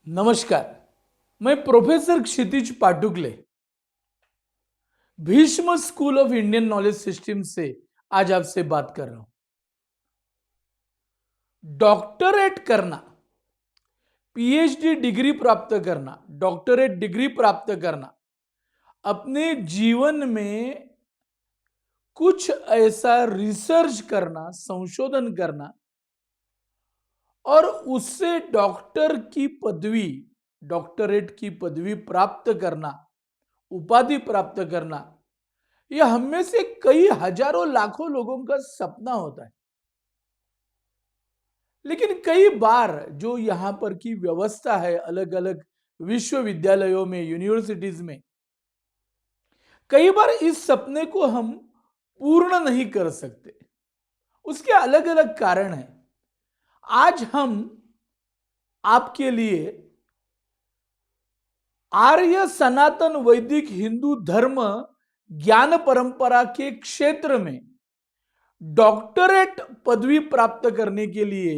नमस्कार। मैं professor Kshitij Patukale Bhishma school of Indian knowledge system से आज आपसे बात कर रहा हूं। डॉक्टरेट करना, पीएचडी डिग्री प्राप्त करना, डॉक्टरेट डिग्री प्राप्त करना, अपने जीवन में कुछ ऐसा रिसर्च करना, संशोधन करना और उससे डॉक्टरेट की पदवी प्राप्त करना, उपाधि प्राप्त करना, यह हम में से कई हजारों लाखों लोगों का सपना होता है। लेकिन कई बार जो यहां पर की व्यवस्था है, अलग अलग विश्वविद्यालयों में, यूनिवर्सिटीज में, कई बार इस सपने को हम पूर्ण नहीं कर सकते। उसके अलग अलग कारण हैं। आज हम आपके लिए आर्य सनातन वैदिक हिंदू धर्म ज्ञान परंपरा के क्षेत्र में डॉक्टरेट पदवी प्राप्त करने के लिए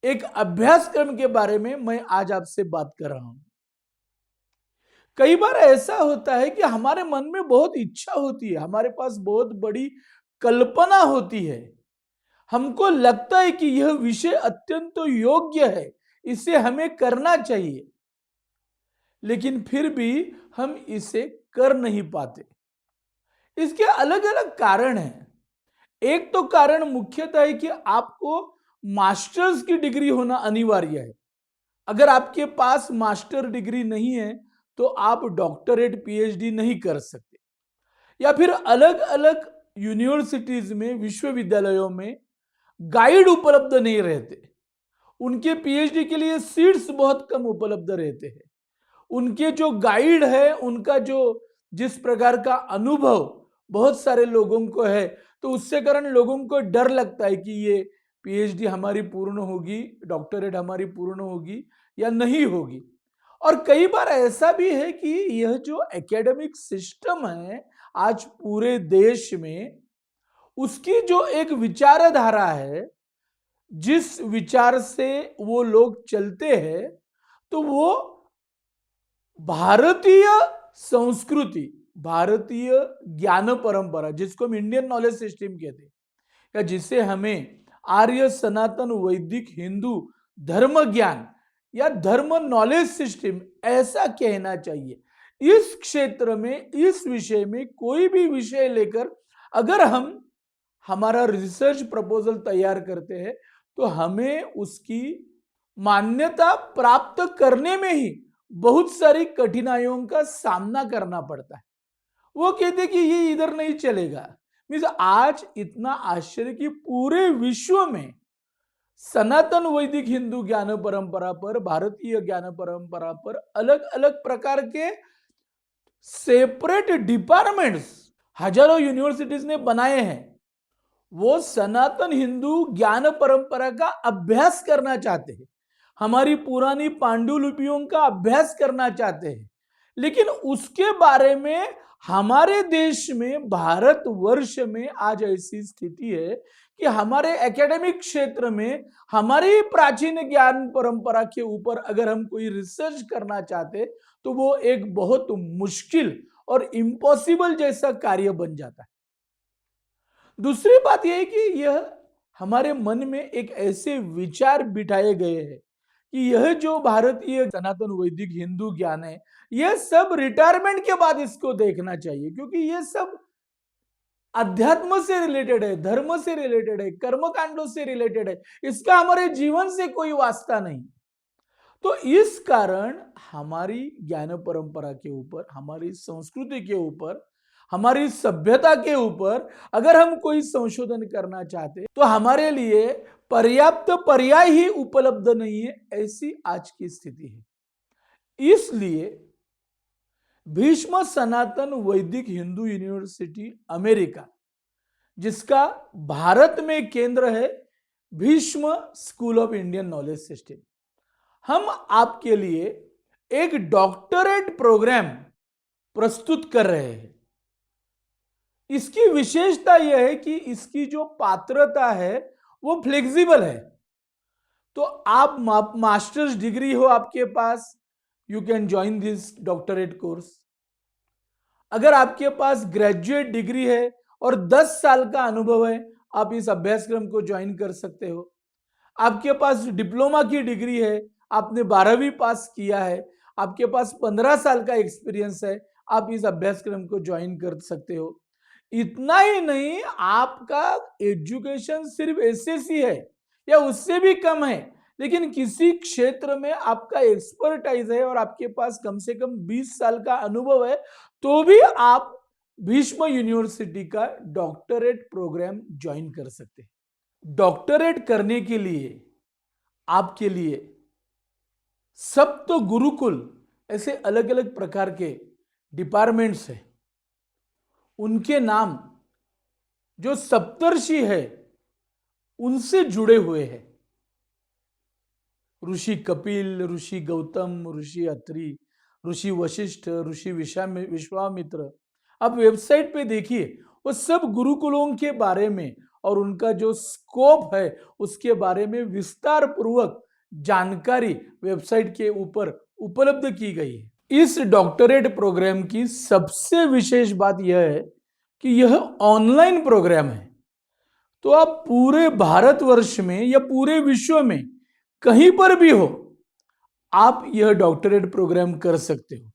एक अभ्यासक्रम के बारे में मैं आज आपसे बात कर रहा हूं। कई बार ऐसा होता है कि हमारे मन में बहुत इच्छा होती है, हमारे पास बहुत बड़ी कल्पना होती है, हमको लगता है कि यह विषय अत्यंत योग्य है, इसे हमें करना चाहिए, लेकिन फिर भी हम इसे कर नहीं पाते। इसके अलग अलग कारण हैं। एक तो कारण मुख्यतः है कि आपको मास्टर्स की डिग्री होना अनिवार्य है। अगर आपके पास मास्टर डिग्री नहीं है तो आप डॉक्टरेट पीएचडी नहीं कर सकते। या फिर अलग अलग यूनिवर्सिटीज में, विश्वविद्यालयों में गाइड उपलब्ध नहीं रहते। उनके पीएचडी के लिए सीट्स बहुत कम उपलब्ध रहते हैं। उनके जो गाइड है, उनका जो जिस प्रकार का अनुभव बहुत सारे लोगों को है, तो उससे कारण लोगों को डर लगता है कि ये पीएचडी हमारी पूर्ण होगी, डॉक्टरेट हमारी पूर्ण होगी या नहीं होगी। और कई बार ऐसा भी है कि यह जो एकेडमिक सिस्टम है आज पूरे देश में, उसकी जो एक विचारधारा है, जिस विचार से वो लोग चलते हैं, तो वो भारतीय संस्कृति, भारतीय ज्ञान परंपरा, जिसको हम इंडियन नॉलेज सिस्टम कहते हैं, या जिसे हमें आर्य सनातन वैदिक हिंदू धर्म ज्ञान या धर्म नॉलेज सिस्टम ऐसा कहना चाहिए। इस क्षेत्र में, इस विषय में कोई भी विषय लेकर अगर हम हमारा रिसर्च प्रपोजल तैयार करते हैं तो हमें उसकी मान्यता प्राप्त करने में ही बहुत सारी कठिनाइयों का सामना करना पड़ता है। वो कहते कि ये इधर नहीं चलेगा। मीन्स आज इतना आश्चर्य कि पूरे विश्व में सनातन वैदिक हिंदू ज्ञान परंपरा पर, भारतीय ज्ञान परंपरा पर अलग अलग प्रकार के सेपरेट डिपार्टमेंट्स हजारों यूनिवर्सिटीज ने बनाए हैं। वो सनातन हिंदू ज्ञान परंपरा का अभ्यास करना चाहते हैं, हमारी पुरानी पांडुलिपियों का अभ्यास करना चाहते हैं। लेकिन उसके बारे में हमारे देश में, भारतवर्ष में आज ऐसी स्थिति है कि हमारे एकेडमिक क्षेत्र में हमारी प्राचीन ज्ञान परंपरा के ऊपर अगर हम कोई रिसर्च करना चाहते तो वो एक बहुत मुश्किल और इम्पॉसिबल जैसा कार्य बन जाता है। दूसरी बात यह है कि यह हमारे मन में एक ऐसे विचार बिठाए गए हैं कि यह जो भारतीय सनातन वैदिक हिंदू ज्ञान है, यह सब रिटायरमेंट के बाद इसको देखना चाहिए, क्योंकि यह सब अध्यात्म से रिलेटेड है, धर्म से रिलेटेड है, कर्मकांडों से रिलेटेड है, इसका हमारे जीवन से कोई वास्ता नहीं। तो इस कारण हमारी ज्ञान परंपरा के ऊपर, हमारी संस्कृति के ऊपर, हमारी सभ्यता के ऊपर अगर हम कोई संशोधन करना चाहते तो हमारे लिए पर्याप्त पर्याय ही उपलब्ध नहीं है, ऐसी आज की स्थिति है। इसलिए भीष्म सनातन वैदिक हिंदू यूनिवर्सिटी अमेरिका, जिसका भारत में केंद्र है Bhishma school of Indian knowledge system, हम आपके लिए एक डॉक्टरेट प्रोग्राम प्रस्तुत कर रहे हैं। इसकी विशेषता यह है कि इसकी जो पात्रता है वो फ्लेक्सिबल है। तो आप मास्टर्स डिग्री हो आपके पास, you can join this doctorate course. अगर आपके पास ग्रेजुएट डिग्री है और 10 साल का अनुभव है, आप इस अभ्यासक्रम को ज्वाइन कर सकते हो। आपके पास डिप्लोमा की डिग्री है, आपने 12वीं पास किया है, आपके पास 15 साल का एक्सपीरियंस है, आप इस अभ्यासक्रम को ज्वाइन कर सकते हो। इतना ही नहीं, आपका एजुकेशन सिर्फ एसएससी है या उससे भी कम है, लेकिन किसी क्षेत्र में आपका एक्सपर्टाइज है और आपके पास कम से कम 20 साल का अनुभव है, तो भी आप भीष्म यूनिवर्सिटी का डॉक्टरेट प्रोग्राम ज्वाइन कर सकते हैं। डॉक्टरेट करने के लिए आपके लिए सप्त गुरुकुल ऐसे अलग अलग प्रकार के डिपार्टमेंट्स हैं, उनके नाम जो सप्तर्षि है उनसे जुड़े हुए हैं। ऋषि कपिल, ऋषि गौतम, ऋषि अत्रि, ऋषि वशिष्ठ, ऋषि विश्वामित्र। आप वेबसाइट पे देखिए, वो सब गुरुकुलों के बारे में और उनका जो स्कोप है उसके बारे में विस्तार पूर्वक जानकारी वेबसाइट के ऊपर उपलब्ध की गई है। इस डॉक्टरेट प्रोग्राम की सबसे विशेष बात यह है कि यह ऑनलाइन प्रोग्राम है, तो आप पूरे भारतवर्ष में या पूरे विश्व में कहीं पर भी हो, आप यह डॉक्टरेट प्रोग्राम कर सकते हो।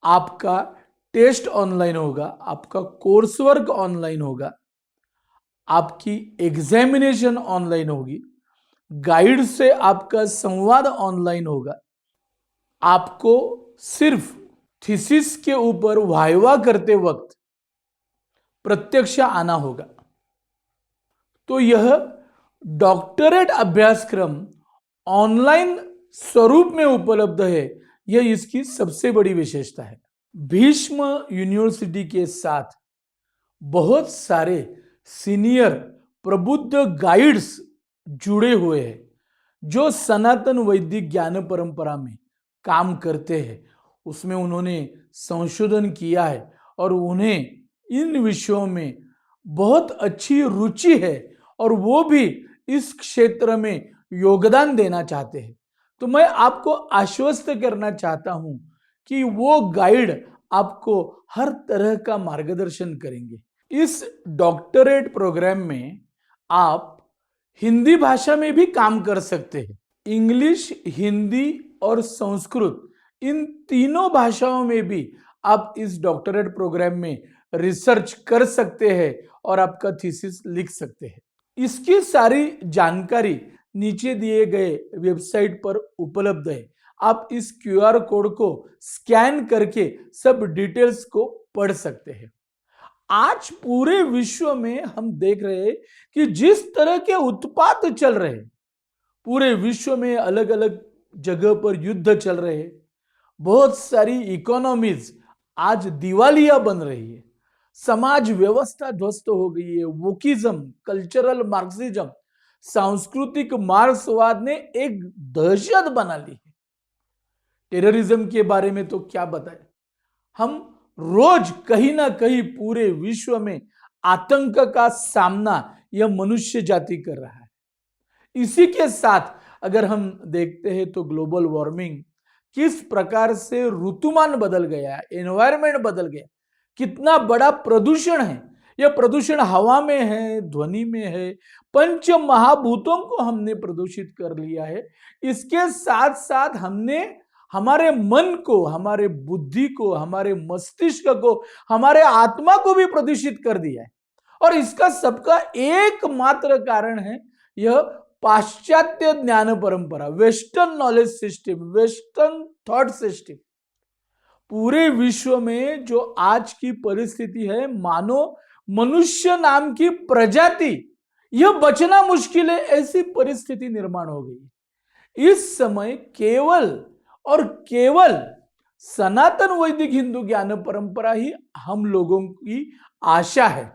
आपका टेस्ट ऑनलाइन होगा, आपका कोर्स वर्क ऑनलाइन होगा, आपकी एग्जामिनेशन ऑनलाइन होगी, गाइड से आपका संवाद ऑनलाइन होगा। आपको सिर्फ थीसिस के ऊपर वाइवा करते वक्त प्रत्यक्ष आना होगा। तो यह डॉक्टरेट अभ्यासक्रम ऑनलाइन स्वरूप में उपलब्ध है, यह इसकी सबसे बड़ी विशेषता है। भीष्म यूनिवर्सिटी के साथ बहुत सारे सीनियर प्रबुद्ध गाइड्स जुड़े हुए हैं जो सनातन वैदिक ज्ञान परंपरा में काम करते हैं। उसमें उन्होंने संशोधन किया है और उन्हें इन विषयों में बहुत अच्छी रुचि है और वो भी इस क्षेत्र में योगदान देना चाहते हैं। तो मैं आपको आश्वस्त करना चाहता हूं कि वो गाइड आपको हर तरह का मार्गदर्शन करेंगे। इस डॉक्टरेट प्रोग्राम में आप हिंदी भाषा में भी काम कर सकते हैं। इंग्लिश, हिंदी और संस्कृत, इन तीनों भाषाओं में भी आप इस डॉक्टरेट प्रोग्राम में रिसर्च कर सकते हैं और आपका थीसिस लिख सकते हैं। इसकी सारी जानकारी नीचे दिए गए वेबसाइट पर उपलब्ध है। आप इस क्यूआर कोड को स्कैन करके सब डिटेल्स को पढ़ सकते हैं। आज पूरे विश्व में हम देख रहे हैं कि जिस तरह के उत्पात चल रहे हैं, पूरे विश्व में अलग अलग जगह पर युद्ध चल रहे हैं, बहुत सारी इकोनॉमीज आज दिवालिया बन रही है, समाज व्यवस्था ध्वस्त हो गई है। वोकिज्म, कल्चरल मार्क्सिज्म, सांस्कृतिक मार्क्सवाद ने एक दहशत बना ली है। टेररिज्म के बारे में तो क्या बताएं, हम रोज कहीं ना कहीं पूरे विश्व में आतंक का सामना यह मनुष्य जाति कर रहा है। इसी के साथ अगर हम देखते हैं तो ग्लोबल वार्मिंग, किस प्रकार से ऋतुमान बदल गया, एनवायरमेंट बदल गया, कितना बड़ा प्रदूषण है। यह प्रदूषण हवा में है, ध्वनि में है, पंच महाभूतों को हमने प्रदूषित कर लिया है। इसके साथ साथ हमने हमारे मन को, हमारे बुद्धि को, हमारे मस्तिष्क को, हमारे आत्मा को भी प्रदूषित कर दिया है। और इसका सबका एकमात्र कारण है यह पाश्चात्य ज्ञान परंपरा, western knowledge system, western thought system. पूरे विश्व में जो आज की परिस्थिति है, मानो मनुष्य नाम की प्रजाति यह बचना मुश्किल है, ऐसी परिस्थिति निर्माण हो गई। इस समय केवल और केवल सनातन वैदिक हिंदू ज्ञान परंपरा ही हम लोगों की आशा है,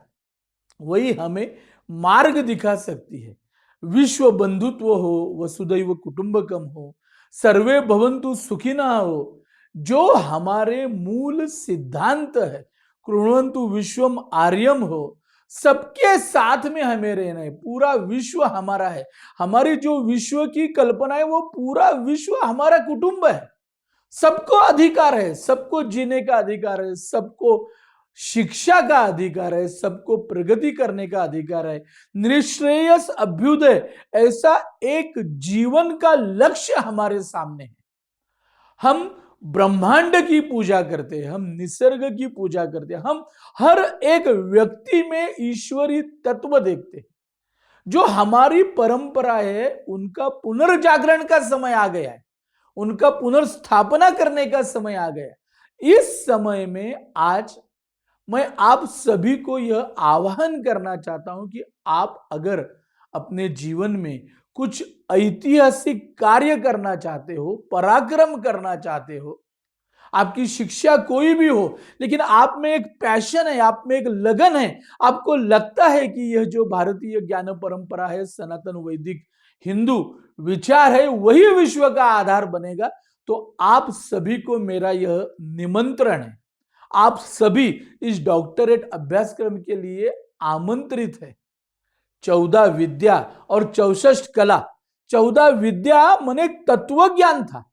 वही हमें मार्ग दिखा सकती है। विश्व बंधुत्व हो, वसुधैव कुटुंबकम हो, सर्वे भवन्तु सुखिनः हो, जो हमारे मूल सिद्धांत है, कृण्वन्तु विश्वम आर्यम हो, सबके साथ में हमें रहना है। पूरा विश्व हमारा है। हमारी जो विश्व की कल्पना है वो पूरा विश्व हमारा कुटुंब है। सबको अधिकार है, सबको जीने का अधिकार है, सबको शिक्षा का अधिकार है, सबको प्रगति करने का अधिकार है। निःश्रेयस अभ्युदय ऐसा एक जीवन का लक्ष्य हमारे सामने है। हम ब्रह्मांड की पूजा करते हैं, हम निसर्ग की पूजा करते हैं, हम हर एक व्यक्ति में ईश्वरीय तत्व देखते हैं। जो हमारी परंपरा है उनका पुनर्जागरण का समय आ गया है, उनका पुनर्स्थापना करने का समय आ गया है। इस समय में आज मैं आप सभी को यह आह्वान करना चाहता हूं कि आप अगर अपने जीवन में कुछ ऐतिहासिक कार्य करना चाहते हो, पराक्रम करना चाहते हो, आपकी शिक्षा कोई भी हो, लेकिन आप में एक पैशन है, आप में एक लगन है, आपको लगता है कि यह जो भारतीय ज्ञान परंपरा है, सनातन वैदिक हिंदू विचार है, वही विश्व का आधार बनेगा, तो आप सभी को मेरा यह निमंत्रण है। आप सभी इस डॉक्टरेट अभ्यासक्रम के लिए आमंत्रित है। 14 विद्या और 64 कला। 14 विद्या माने तत्व ज्ञान था,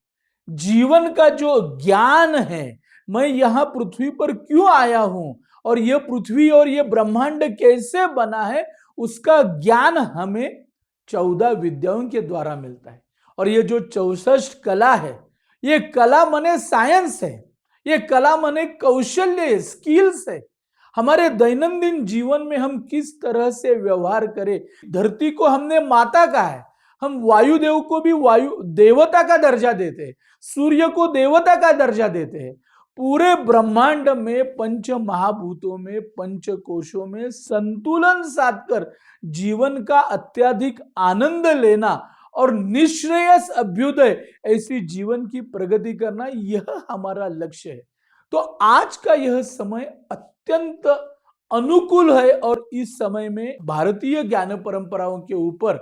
जीवन का जो ज्ञान है, मैं यहां पृथ्वी पर क्यों आया हूं और यह पृथ्वी और यह ब्रह्मांड कैसे बना है, उसका ज्ञान हमें 14 विद्याओं के द्वारा मिलता है। और ये जो 64 कला है, ये कला माने साइंस है, ये कला माने कौशल्य, स्किल्स है। हमारे दैनंदिन जीवन में हम किस तरह से व्यवहार करें। धरती को हमने माता कहा है, हम वायुदेव को भी वायु देवता का दर्जा देते हैं, सूर्य को देवता का दर्जा देते हैं। पूरे ब्रह्मांड में पंच महाभूतों में, पंच कोशों में संतुलन साधकर जीवन का अत्यधिक आनंद लेना और निःश्रेयस अभ्युदय ऐसी जीवन की प्रगति करना, यह हमारा लक्ष्य है। तो आज का यह समय अत्यंत अनुकूल है और इस समय में भारतीय ज्ञान परंपराओं के ऊपर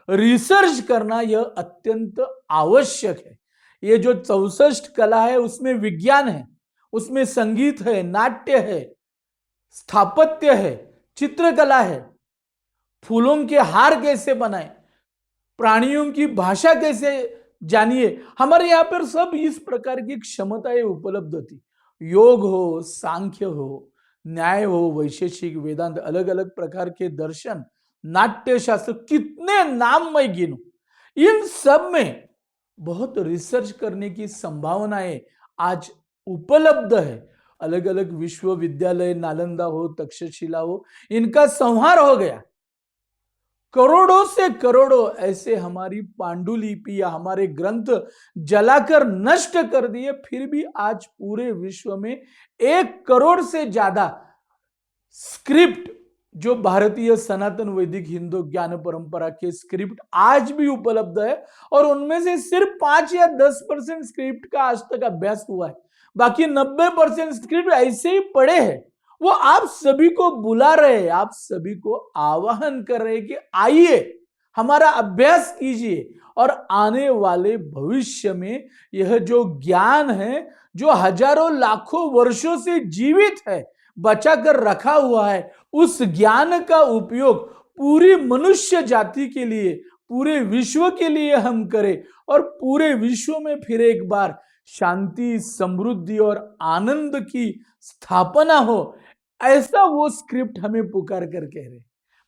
रिसर्च करना यह अत्यंत आवश्यक है। ये जो 64 कला है उसमें विज्ञान है, उसमें संगीत है, नाट्य है, स्थापत्य है, चित्रकला है, फूलों के हार कैसे बनाए, प्राणियों की भाषा कैसे जानिए। हमारे यहाँ पर सब इस प्रकार की क्षमताएं उपलब्ध थी। योग हो, सांख्य हो, न्याय हो, वैशेषिक, वेदांत, अलग अलग प्रकार के दर्शन, नाट्य शास्त्र, कितने नाम मैं गिनूं। इन सब में बहुत रिसर्च करने की संभावनाएं आज उपलब्ध है। अलग अलग विश्वविद्यालय, नालंदा हो, तक्षशिला हो, इनका संहार हो गया। करोड़ों से करोड़ों ऐसे हमारी पांडुलिपि या हमारे ग्रंथ जलाकर नष्ट कर दिए, फिर भी आज पूरे विश्व में 1 करोड़ से ज्यादा स्क्रिप्ट, जो भारतीय सनातन वैदिक हिंदू ज्ञान परंपरा के स्क्रिप्ट आज भी उपलब्ध है। और उनमें से सिर्फ 5 या 10% स्क्रिप्ट का आज तक अभ्यास हुआ है, बाकी 90% स्क्रिप्ट ऐसे ही पड़े हैं। वो आप सभी को बुला रहे हैं, आप सभी को आह्वान कर रहे हैं कि आइए, हमारा अभ्यास कीजिए और आने वाले भविष्य में यह जो ज्ञान है, जो हजारों लाखों वर्षों से जीवित है, बचा कर रखा हुआ है, उस ज्ञान का उपयोग पूरी मनुष्य जाति के लिए, पूरे विश्व के लिए हम करें और पूरे विश्व में फिर एक बार शांति, समृद्धि और आनंद की स्थापना हो, ऐसा वो स्क्रिप्ट हमें पुकार कर कह रहे।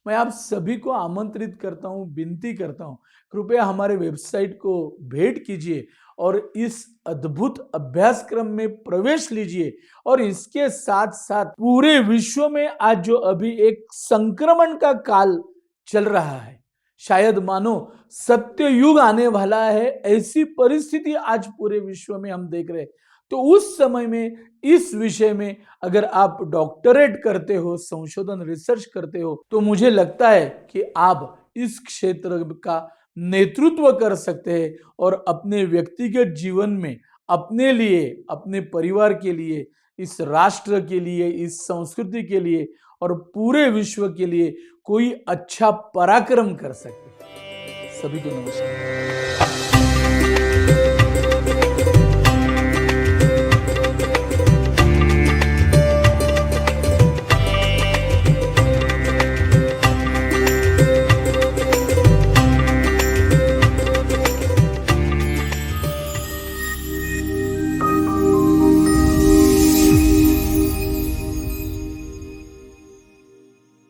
मैं आप सभी को आमंत्रित करता हूं, विनती करता हूं, कृपया हमारे वेबसाइट को भेंट कीजिए और इस अद्भुत अभ्यासक्रम में प्रवेश लीजिए। और इसके साथ साथ पूरे विश्व में आज जो अभी एक संक्रमण का काल चल रहा है, शायद मानो सत्य युग आने वाला है, ऐसी परिस्थिति आज पूरे विश्व में हम देख रहे हैं। तो उस समय में इस विषय में अगर आप डॉक्टरेट करते हो, संशोधन रिसर्च करते हो, तो मुझे लगता है कि आप इस क्षेत्र का नेतृत्व कर सकते हैं और अपने व्यक्तिगत जीवन में अपने लिए, अपने परिवार के लिए, इस राष्ट्र के लिए, इस संस्कृति के लिए और पूरे विश्व के लिए कोई अच्छा पराक्रम कर सकते हैं। सभी को नमस्कार।